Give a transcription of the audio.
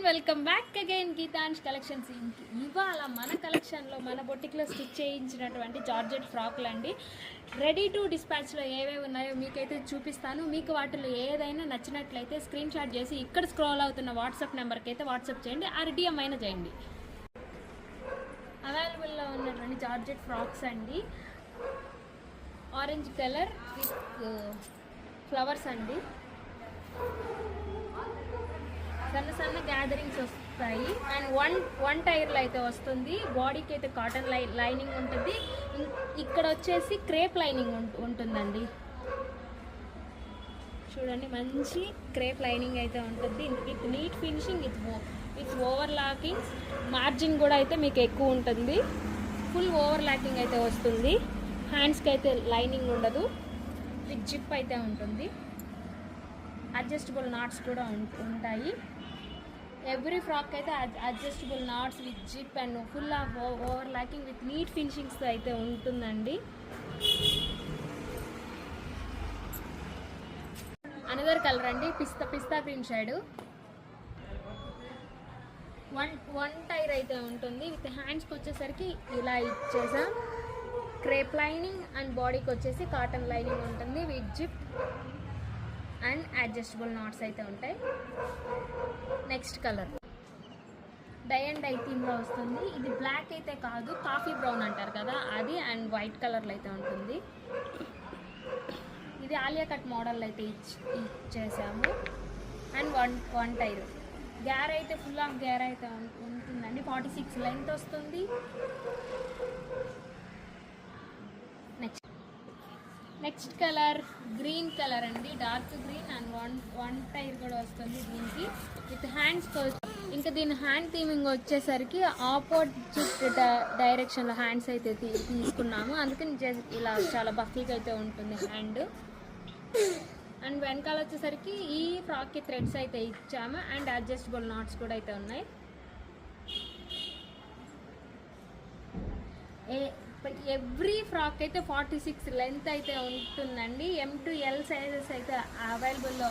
Welcome back again Geetansh collections. ఇవాళ మన కలెక్షన్లో మన బొటిక్లో స్టిచ్ చేయించినటువంటి జార్జెట్ ఫ్రాక్లు అండి. రెడీ టు డిస్పాచ్లో ఏవేవి ఉన్నాయో మీకైతే చూపిస్తాను. మీకు వాటిలో ఏదైనా నచ్చినట్లయితే స్క్రీన్ షాట్ చేసి ఇక్కడ స్క్రోల్ అవుతున్న వాట్సాప్ నెంబర్కి అయితే వాట్సాప్ చేయండి, ఆర్డిఎం అయినా చేయండి. అవైలబుల్లో ఉన్నటువంటి జార్జెట్ ఫ్రాక్స్ అండి. ఆరెంజ్ కలర్ విత్ ఫ్లవర్స్ అండి. సన్న సన్న గ్యాదరింగ్స్ వస్తాయి అండ్ వన్ టైర్లో అయితే వస్తుంది. బాడీకి అయితే కాటన్ లైనింగ్ ఉంటుంది. ఇక్కడ వచ్చేసి క్రేప్ లైనింగ్ ఉంటుందండి. చూడండి, మంచి క్రేప్ లైనింగ్ అయితే ఉంటుంది. With neat finishing, with over locking. Margin కూడా అయితే మీకు ఎక్కువ ఉంటుంది. ఫుల్ ఓవర్ లాకింగ్ అయితే వస్తుంది. హ్యాండ్స్కి అయితే లైనింగ్ ఉండదు. విత్ జిప్ అయితే ఉంటుంది. అడ్జస్టబుల్ నాట్స్ కూడా ఉంటాయి. ఎవ్రీ ఫ్రాక్ అయితే adjustable knots with zip and full of over locking with neat finishings అయితే ఉంటుందండి. అనదర్ కలర్ అండి, పిస్తా గ్రీన్ షేడ్. వన్ టైర్ అయితే ఉంటుంది. విత్ హ్యాండ్స్కి వచ్చేసరికి ఇలా ఇచ్చేసాం. క్రేప్ లైనింగ్ అండ్ బాడీకి వచ్చేసి కాటన్ లైనింగ్ ఉంటుంది with zip and adjustable knots అయితే ఉంటాయి. Next colour dye and dye థీమ్లో వస్తుంది. ఇది బ్లాక్ అయితే కాదు, కాఫీ బ్రౌన్ అంటారు కదా అది, అండ్ వైట్ కలర్లో అయితే ఉంటుంది. ఇది ఆలియా కట్ మోడల్ అయితే ఇచ్చేసాము. అండ్ వన్ టైర్ గ్యార్ అయితే ఫుల్ ఆఫ్ గ్యార్ అయితే ఉంటుందండి. 46 లెంత్ వస్తుంది. నెక్స్ట్ కలర్ గ్రీన్ కలర్ అండి, dark green and one tier కూడా వస్తుంది దీనికి విత్ హ్యాండ్స్. ఇంకా దీని హ్యాండ్ థీమింగ్ వచ్చేసరికి ఆపోజిట్ డైరెక్షన్లో హ్యాండ్స్ అయితే తీసుకున్నాము. అందుకని ఇలా చాలా బఫీగా అయితే ఉంటుంది హ్యాండ్. అండ్ వెనకాల వచ్చేసరికి ఈ ఫ్రాక్కి థ్రెడ్స్ అయితే ఇచ్చాము అండ్ అడ్జస్టబుల్ నాట్స్ కూడా అయితే ఉన్నాయి. ఎవ్రీ ఫ్రాక్ అయితే 46 లెంత్ అయితే ఉంటుందండి. M to L సైజెస్ అయితే అవైలబుల్లో